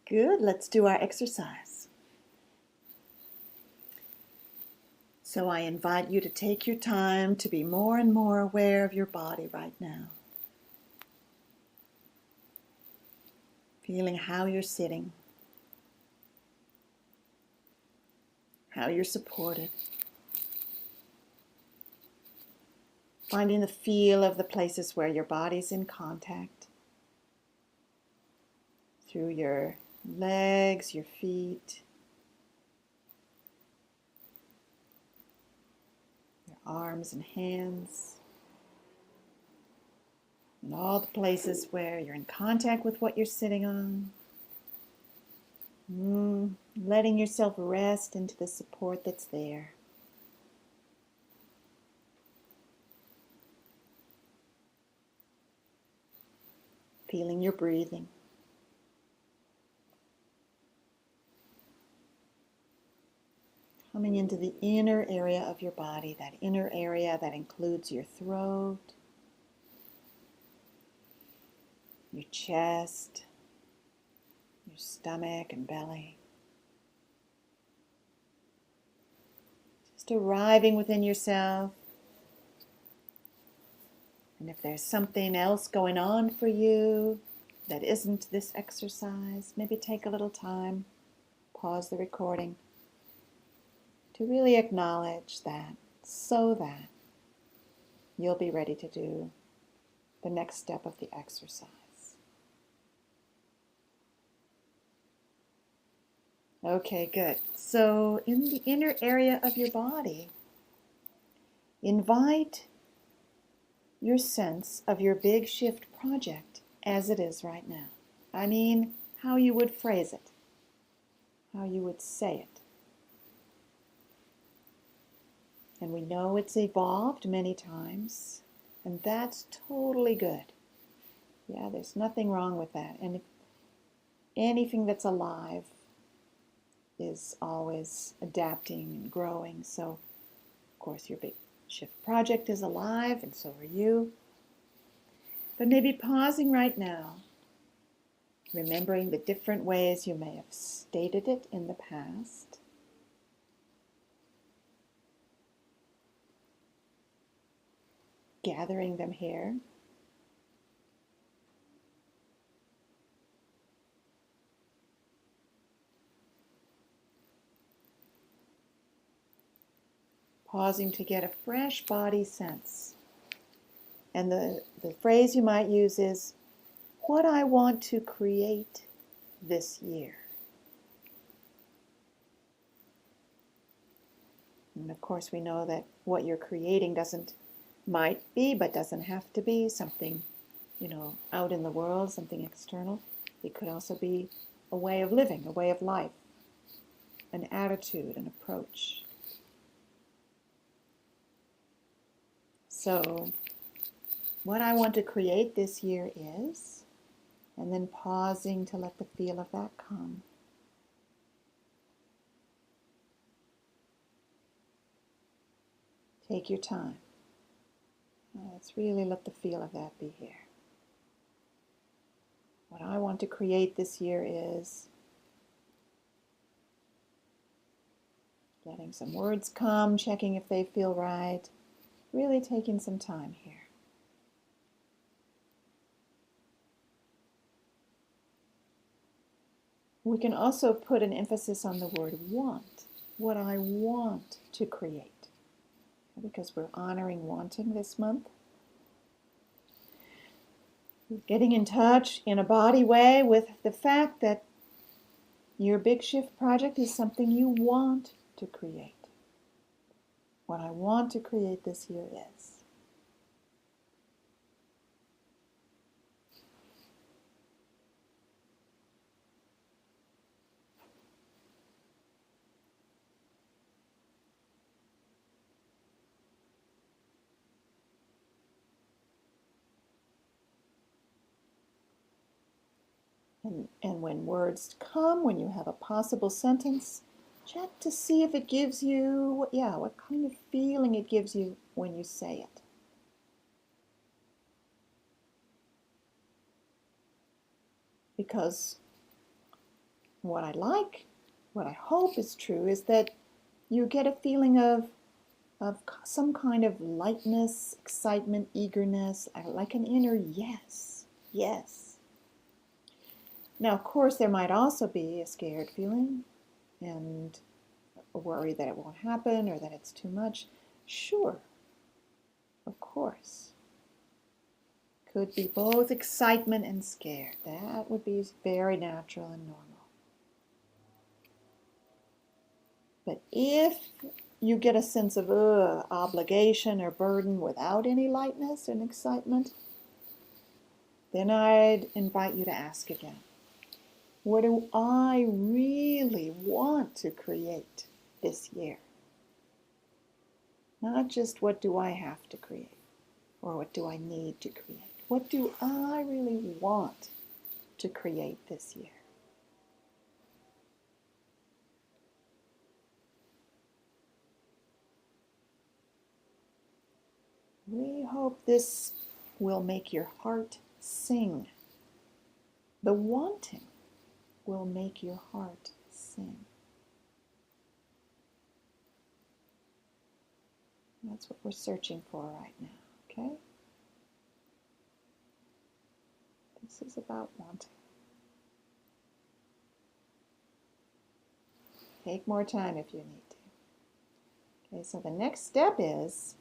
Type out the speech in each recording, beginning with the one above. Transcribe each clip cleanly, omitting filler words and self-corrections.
Good, let's do our exercise. So I invite you to take your time to be more and more aware of your body right now. Feeling how you're sitting, how you're supported. Finding the feel of the places where your body's in contact. Through your legs, your feet, your arms and hands. And all the places where you're in contact with what you're sitting on. Letting yourself rest into the support that's there. Feeling your breathing. Coming into the inner area of your body, that inner area that includes your throat, your chest, your stomach and belly. Just arriving within yourself. And if there's something else going on for you that isn't this exercise, maybe take a little time, pause the recording, to really acknowledge that, so that you'll be ready to do the next step of the exercise. Okay, good. So in the inner area of your body, invite your sense of your big shift project as it is right now. I mean, how you would phrase it, how you would say it. And we know it's evolved many times, and that's totally good. Yeah, there's nothing wrong with that. And if anything that's alive is always adapting and growing. So, of course, your big shift project is alive, and so are you. But maybe pausing right now, remembering the different ways you may have stated it in the past. Gathering them here. Pausing to get a fresh body sense. And the phrase you might use is, what I want to create this year. And of course we know that what you're creating might be, but doesn't have to be something, out in the world, something external. It could also be a way of living, a way of life, an attitude, an approach. So, what I want to create this year is, and then pausing to let the feel of that come. Take your time. Let's really let the feel of that be here. What I want to create this year is letting some words come, checking if they feel right, really taking some time here. We can also put an emphasis on the word want, what I want to create, because we're honoring wanting this month. Getting in touch in a body way with the fact that your big shift project is something you want to create. What I want to create this year is. And when words come, when you have a possible sentence, check to see if it gives you, what kind of feeling it gives you when you say it. Because what I like, what I hope is true, is that you get a feeling of some kind of lightness, excitement, eagerness, like an inner yes, yes. Now, of course, there might also be a scared feeling and a worry that it won't happen or that it's too much. Sure, of course. Could be both excitement and scared. That would be very natural and normal. But if you get a sense of obligation or burden without any lightness and excitement, then I'd invite you to ask again. What do I really want to create this year? Not just what do I have to create or what do I need to create. What do I really want to create this year? We hope this will make your heart sing. The wanting will make your heart sing. That's what we're searching for right now, okay? This is about wanting. Take more time if you need to. Okay, so the next step is,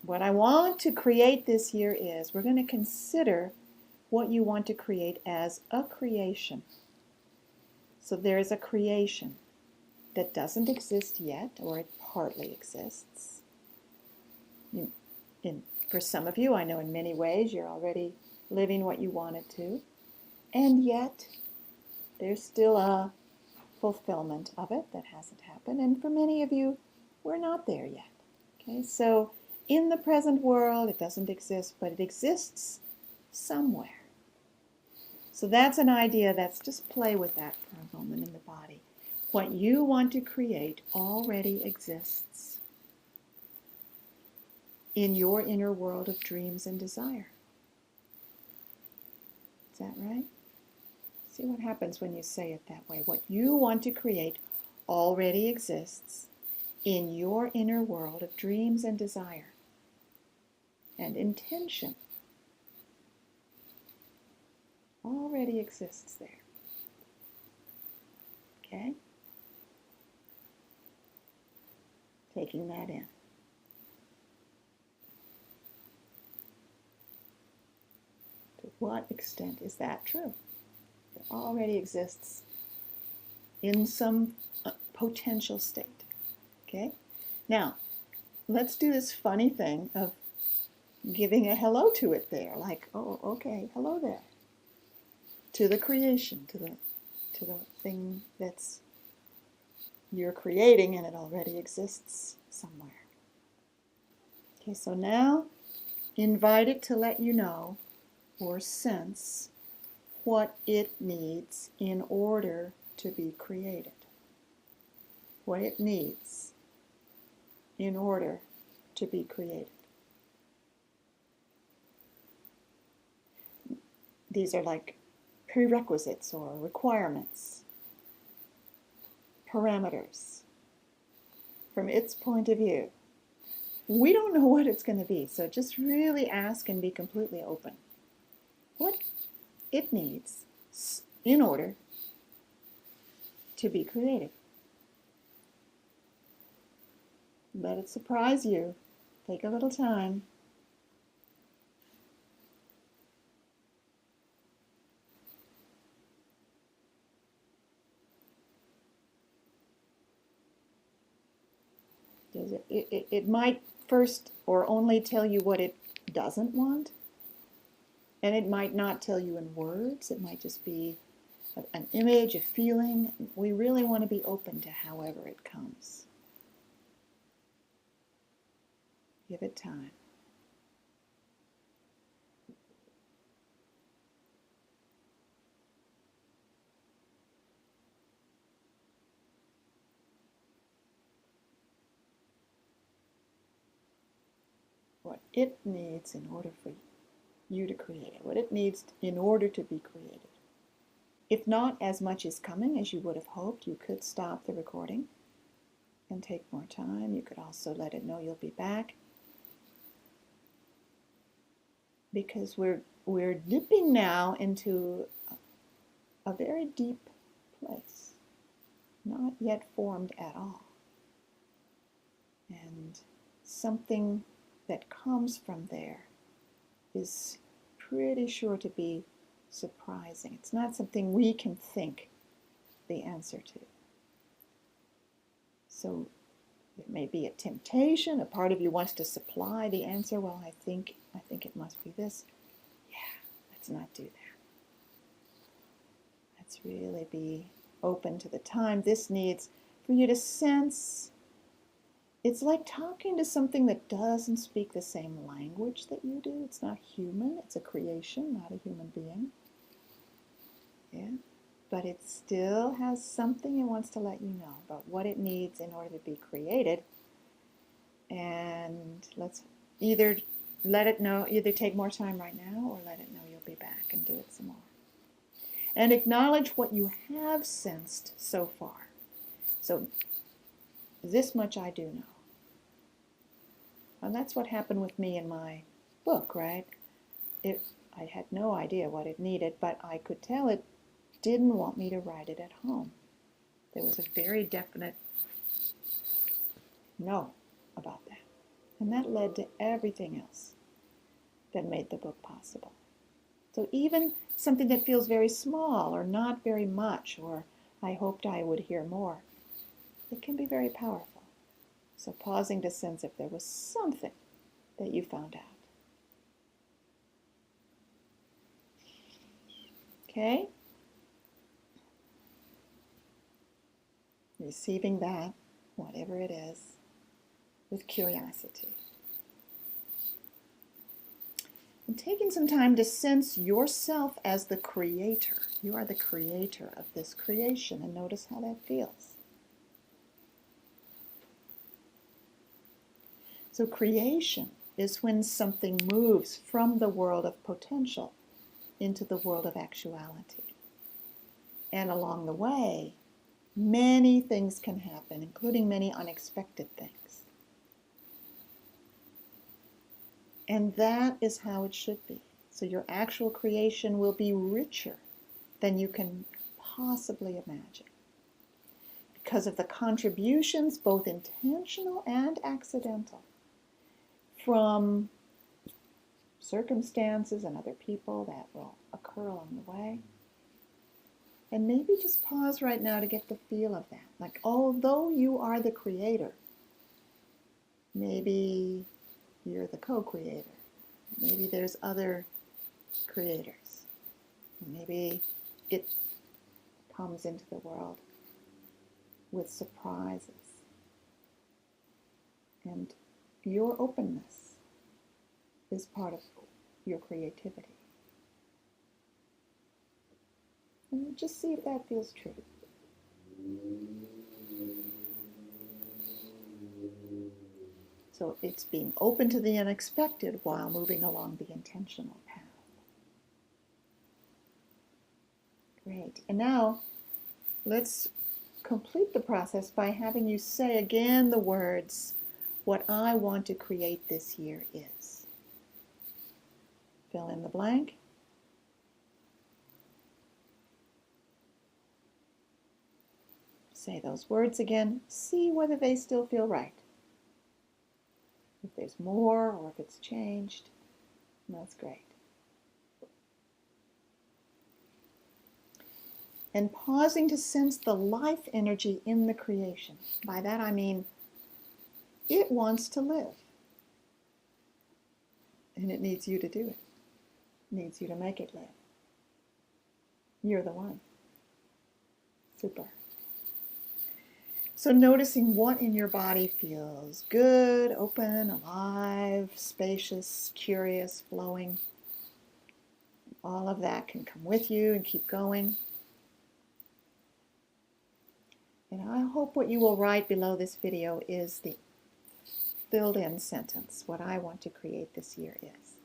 what I want to create this year is, we're going to consider what you want to create as a creation. So there is a creation that doesn't exist yet, or it partly exists. For some of you, I know in many ways you're already living what you wanted to, and yet there's still a fulfillment of it that hasn't happened. And for many of you, we're not there yet. Okay, so in the present world, it doesn't exist, but it exists somewhere. So that's an idea. That's just play with that for a moment in the body. What you want to create already exists in your inner world of dreams and desire. Is that right? See what happens when you say it that way. What you want to create already exists in your inner world of dreams and desire and intention. Already exists there. Okay? Taking that in. To what extent is that true? It already exists in some potential state. Okay? Now, let's do this funny thing of giving a hello to it there. Like, oh, okay, hello there. To the creation, to the thing that's you're creating, and it already exists somewhere. Okay, so now invite it to let you know or sense what it needs in order to be created. What it needs in order to be created. These are like prerequisites or requirements, parameters from its point of view. We don't know what it's going to be, so just really ask and be completely open. What it needs in order to be created. Let it surprise you. Take a little time. It might first or only tell you what it doesn't want, and it might not tell you in words. It might just be an image, a feeling. We really want to be open to however it comes. Give it time. What it needs in order for you to create it, what it needs in order to be created. If not as much is coming as you would have hoped, you could stop the recording and take more time. You could also let it know you'll be back. Because we're dipping now into a very deep place, not yet formed at all. And something that comes from there is pretty sure to be surprising. It's not something we can think the answer to. So there may be a temptation. A part of you wants to supply the answer. Well, I think it must be this. Yeah, let's not do that. Let's really be open to the time this needs for you to sense. It's like talking to something that doesn't speak the same language that you do. It's not human. It's a creation, not a human being. Yeah. But it still has something it wants to let you know about what it needs in order to be created. And let's either let it know, either take more time right now or let it know you'll be back and do it some more. And acknowledge what you have sensed so far. So this much I do know. And that's what happened with me in my book, right? I had no idea what it needed, but I could tell it didn't want me to write it at home. There was a very definite no about that. And that led to everything else that made the book possible. So even something that feels very small or not very much, or I hoped I would hear more, it can be very powerful. So pausing to sense if there was something that you found out. Okay? Receiving that, whatever it is, with curiosity. And taking some time to sense yourself as the creator. You are the creator of this creation, and notice how that feels. So creation is when something moves from the world of potential into the world of actuality. And along the way, many things can happen, including many unexpected things. And that is how it should be. So your actual creation will be richer than you can possibly imagine, because of the contributions, both intentional and accidental, from circumstances and other people that will occur along the way. And maybe just pause right now to get the feel of that. Like, although you are the creator, maybe you're the co-creator. Maybe there's other creators. Maybe it comes into the world with surprises. And your openness is part of your creativity. And just see if that feels true. So it's being open to the unexpected while moving along the intentional path. Great. And now let's complete the process by having you say again the words, "What I want to create this year is." Fill in the blank. Say those words again. See whether they still feel right. If there's more or if it's changed, that's great. And pausing to sense the life energy in the creation. By that I mean it wants to live. And it needs you to do it. It needs you to make it live. You're the one. Super. So noticing what in your body feels good, open, alive, spacious, curious, flowing. All of that can come with you and keep going. And I hope what you will write below this video is the filled in sentence, what I want to create this year is.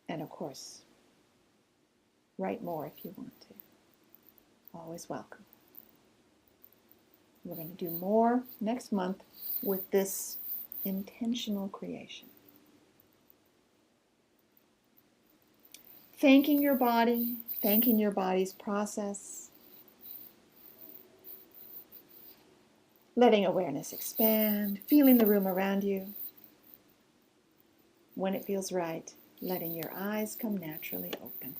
And of course, Write more if you want to. Always welcome. We're going to do more next month with this intentional creation. Thanking your body's process, letting awareness expand, feeling the room around you. When it feels right, letting your eyes come naturally open.